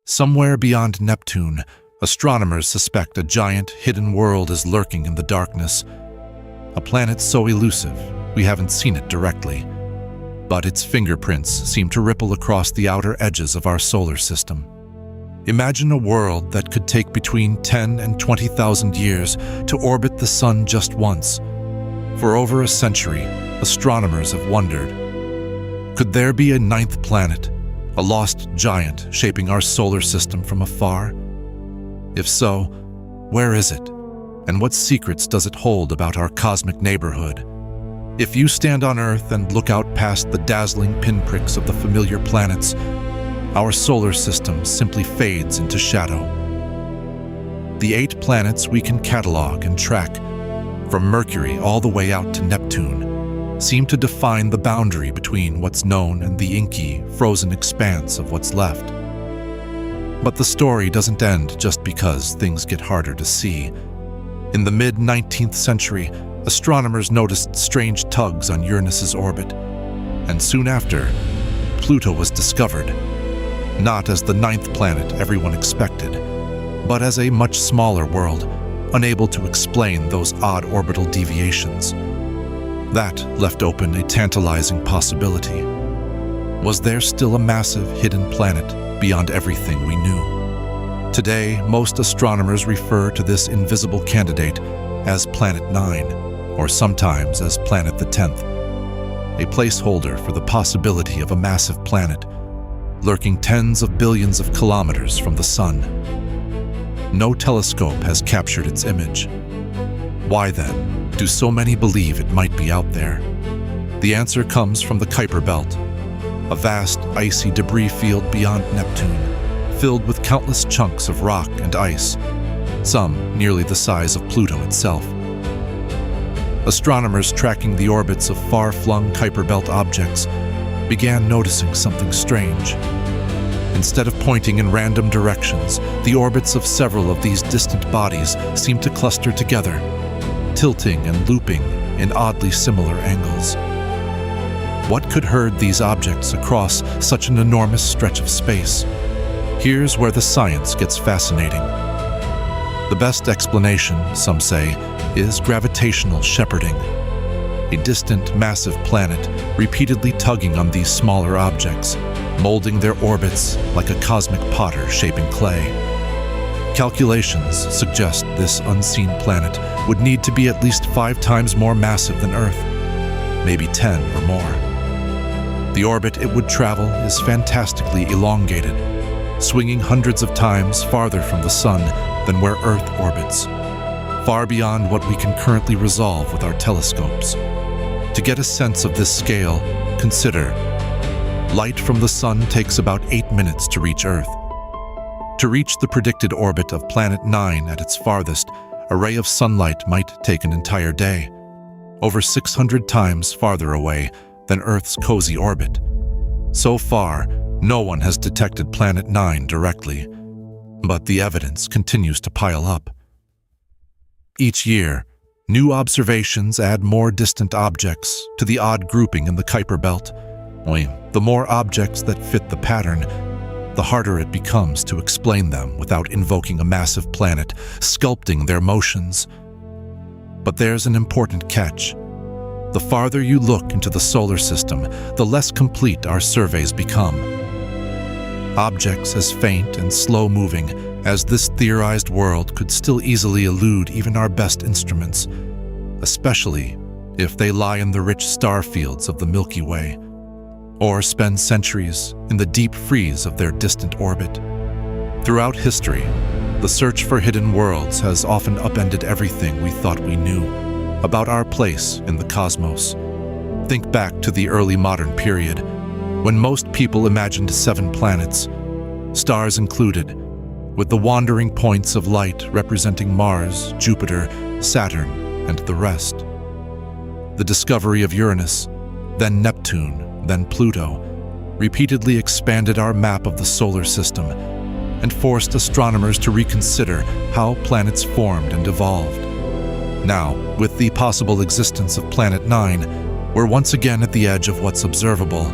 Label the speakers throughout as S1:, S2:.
S1: Somewhere beyond Neptune, astronomers suspect a giant hidden world is lurking in the darkness. A planet so elusive, we haven't seen it directly, but its fingerprints seem to ripple across the outer edges of our solar system. Imagine a world that could take between 10 and 20,000 years to orbit the sun just once. For over a century, astronomers have wondered, could there be a ninth planet, a lost giant shaping our solar system from afar? If so, where is it? And what secrets does it hold about our cosmic neighborhood? If you stand on Earth and look out past the dazzling pinpricks of the familiar planets, our solar system simply fades into shadow. The 8 planets we can catalog and track, from Mercury all the way out to Neptune, seem to define the boundary between what's known and the inky, frozen expanse of what's left. But the story doesn't end just because things get harder to see. In the mid-19th century, astronomers noticed strange tugs on Uranus's orbit, and soon after, Pluto was discovered, not as the 9th planet everyone expected, but as a much smaller world, unable to explain those odd orbital deviations. That left open a tantalizing possibility. Was there still a massive hidden planet beyond everything we knew? Today, most astronomers refer to this invisible candidate as Planet 9, or sometimes as Planet the 10th, a placeholder for the possibility of a massive planet lurking tens of billions of kilometers from the sun. No telescope has captured its image. Why then do so many believe it might be out there? The answer comes from the Kuiper belt, a vast icy debris field beyond Neptune, filled with countless chunks of rock and ice, some nearly the size of Pluto itself. Astronomers tracking the orbits of far-flung Kuiper belt objects began noticing something strange. Instead of pointing in random directions, the orbits of several of these distant bodies seemed to cluster together, tilting and looping in oddly similar angles. What could herd these objects across such an enormous stretch of space? Here's where the science gets fascinating. The best explanation, some say, is gravitational shepherding, a distant, massive planet repeatedly tugging on these smaller objects, molding their orbits like a cosmic potter shaping clay. Calculations suggest this unseen planet would need to be at least 5 times more massive than Earth, maybe 10 or more. The orbit it would travel is fantastically elongated, swinging hundreds of times farther from the sun than where Earth orbits, far beyond what we can currently resolve with our telescopes. To get a sense of this scale, consider light from the sun takes about 8 minutes to reach Earth. To reach the predicted orbit of Planet 9 at its farthest, a ray of sunlight might take an entire day, over 600 times farther away than Earth's cozy orbit. So far, no one has detected Planet 9 directly, but the evidence continues to pile up. Each year, new observations add more distant objects to the odd grouping in the Kuiper belt. The more objects that fit the pattern, the harder it becomes to explain them without invoking a massive planet, sculpting their motions. But there's an important catch. The farther you look into the solar system, the less complete our surveys become. Objects as faint and slow-moving as this theorized world could still easily elude even our best instruments, especially if they lie in the rich star fields of the Milky Way, or spend centuries in the deep freeze of their distant orbit. Throughout history, the search for hidden worlds has often upended everything we thought we knew about our place in the cosmos. Think back to the early modern period, when most people imagined 7 planets, stars included, with the wandering points of light representing Mars, Jupiter, Saturn, and the rest. The discovery of Uranus, then Neptune, then Pluto, repeatedly expanded our map of the solar system and forced astronomers to reconsider how planets formed and evolved. Now, with the possible existence of Planet 9, we're once again at the edge of what's observable,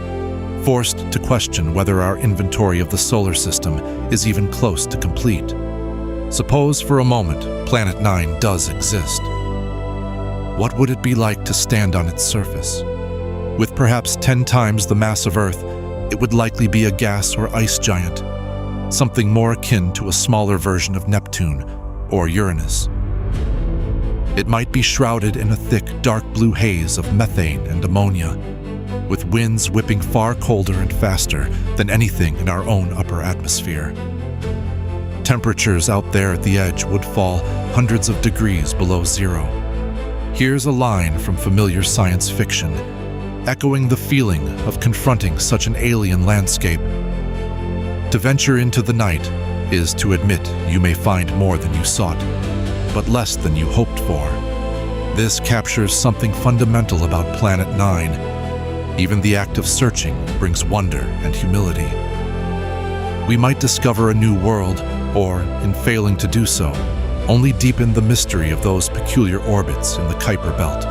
S1: forced to question whether our inventory of the solar system is even close to complete. Suppose for a moment Planet 9 does exist. What would it be like to stand on its surface? With perhaps 10 times the mass of Earth, it would likely be a gas or ice giant, something more akin to a smaller version of Neptune or Uranus. It might be shrouded in a thick, dark blue haze of methane and ammonia, with winds whipping far colder and faster than anything in our own upper atmosphere. Temperatures out there at the edge would fall hundreds of degrees below zero. Here's a line from familiar science fiction, echoing the feeling of confronting such an alien landscape. To venture into the night is to admit you may find more than you sought, but less than you hoped for. This captures something fundamental about Planet 9. Even the act of searching brings wonder and humility. We might discover a new world, or, in failing to do so, only deepen the mystery of those peculiar orbits in the Kuiper belt.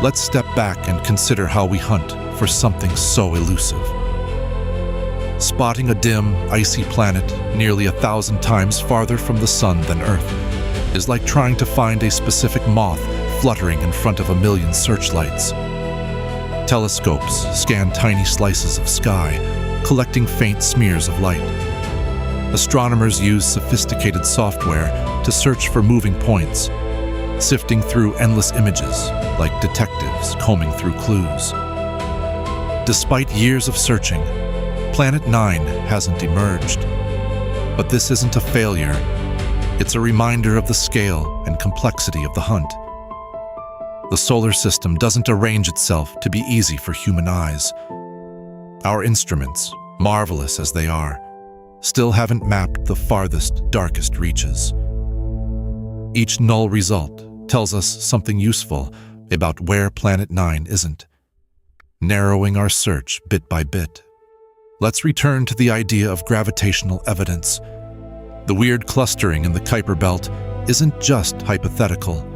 S1: Let's step back and consider how we hunt for something so elusive. Spotting a dim, icy planet nearly 1,000 times farther from the sun than Earth is like trying to find a specific moth fluttering in front of a million searchlights. Telescopes scan tiny slices of sky, collecting faint smears of light. Astronomers use sophisticated software to search for moving points, sifting through endless images like detectives combing through clues. Despite years of searching, Planet 9 hasn't emerged. But this isn't a failure. It's a reminder of the scale and complexity of the hunt. The solar system doesn't arrange itself to be easy for human eyes. Our instruments, marvelous as they are, still haven't mapped the farthest, darkest reaches. Each null result tells us something useful about where Planet 9 isn't, narrowing our search bit by bit. Let's return to the idea of gravitational evidence. The weird clustering in the Kuiper belt isn't just hypothetical.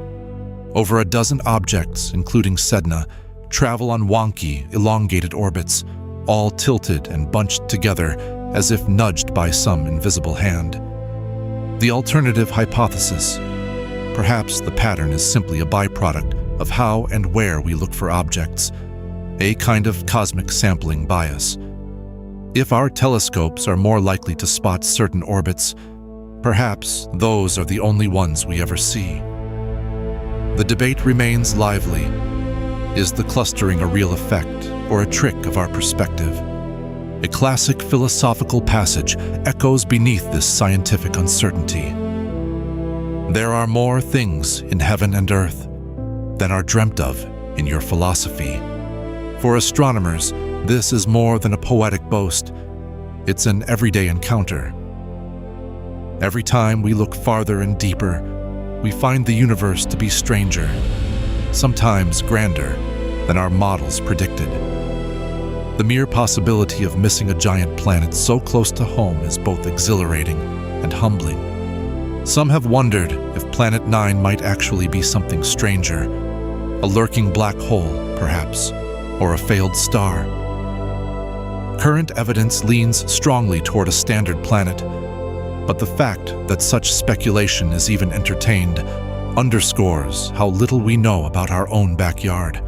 S1: Over a dozen objects, including Sedna, travel on wonky, elongated orbits, all tilted and bunched together as if nudged by some invisible hand. The alternative hypothesis: perhaps the pattern is simply a byproduct of how and where we look for objects, a kind of cosmic sampling bias. If our telescopes are more likely to spot certain orbits, perhaps those are the only ones we ever see. The debate remains lively. Is the clustering a real effect or a trick of our perspective? A classic philosophical passage echoes beneath this scientific uncertainty. There are more things in heaven and earth than are dreamt of in your philosophy. For astronomers, this is more than a poetic boast. It's an everyday encounter. Every time we look farther and deeper, we find the universe to be stranger, sometimes grander, than our models predicted. The mere possibility of missing a giant planet so close to home is both exhilarating and humbling. Some have wondered if Planet 9 might actually be something stranger, a lurking black hole, perhaps, or a failed star. Current evidence leans strongly toward a standard planet, but the fact that such speculation is even entertained underscores how little we know about our own backyard.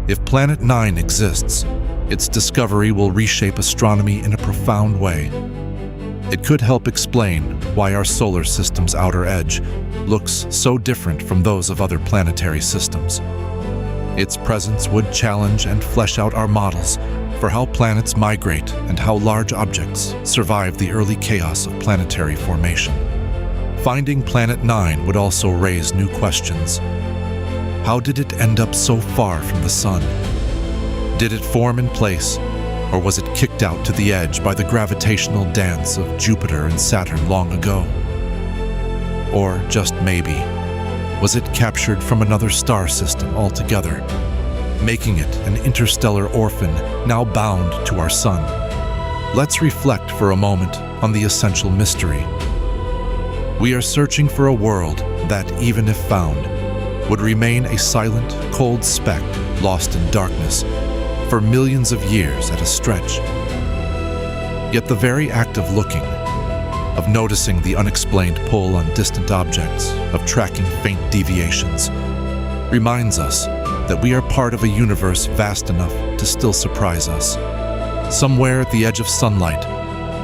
S1: If Planet 9 exists, its discovery will reshape astronomy in a profound way. It could help explain why our solar system's outer edge looks so different from those of other planetary systems. Its presence would challenge and flesh out our models for how planets migrate and how large objects survive the early chaos of planetary formation. Finding Planet 9 would also raise new questions. How did it end up so far from the Sun? Did it form in place, or was it kicked out to the edge by the gravitational dance of Jupiter and Saturn long ago? Or just maybe, was it captured from another star system altogether, making it an interstellar orphan now bound to our Sun? Let's reflect for a moment on the essential mystery. We are searching for a world that, even if found, would remain a silent, cold speck lost in darkness, for millions of years at a stretch. Yet the very act of looking, of noticing the unexplained pull on distant objects, of tracking faint deviations, reminds us that we are part of a universe vast enough to still surprise us. Somewhere at the edge of sunlight,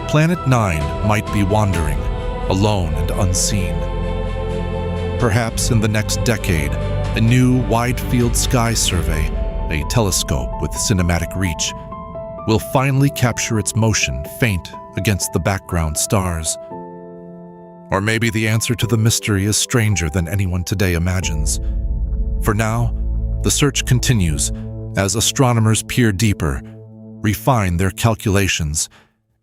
S1: Planet 9 might be wandering, alone and unseen. Perhaps in the next decade, a new wide-field sky survey, a telescope with cinematic reach, will finally capture its motion faint against the background stars. Or maybe the answer to the mystery is stranger than anyone today imagines. For now, the search continues as astronomers peer deeper, refine their calculations,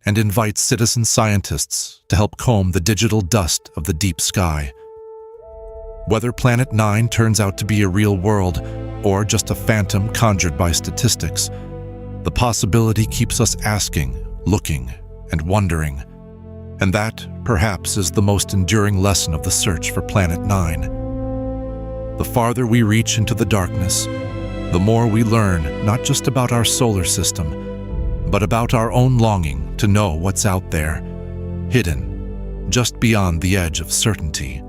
S1: and invite citizen scientists to help comb the digital dust of the deep sky. Whether Planet 9 turns out to be a real world or just a phantom conjured by statistics, the possibility keeps us asking, looking, and wondering. And that, perhaps, is the most enduring lesson of the search for Planet 9. The farther we reach into the darkness, the more we learn not just about our solar system, but about our own longing to know what's out there, hidden, just beyond the edge of certainty.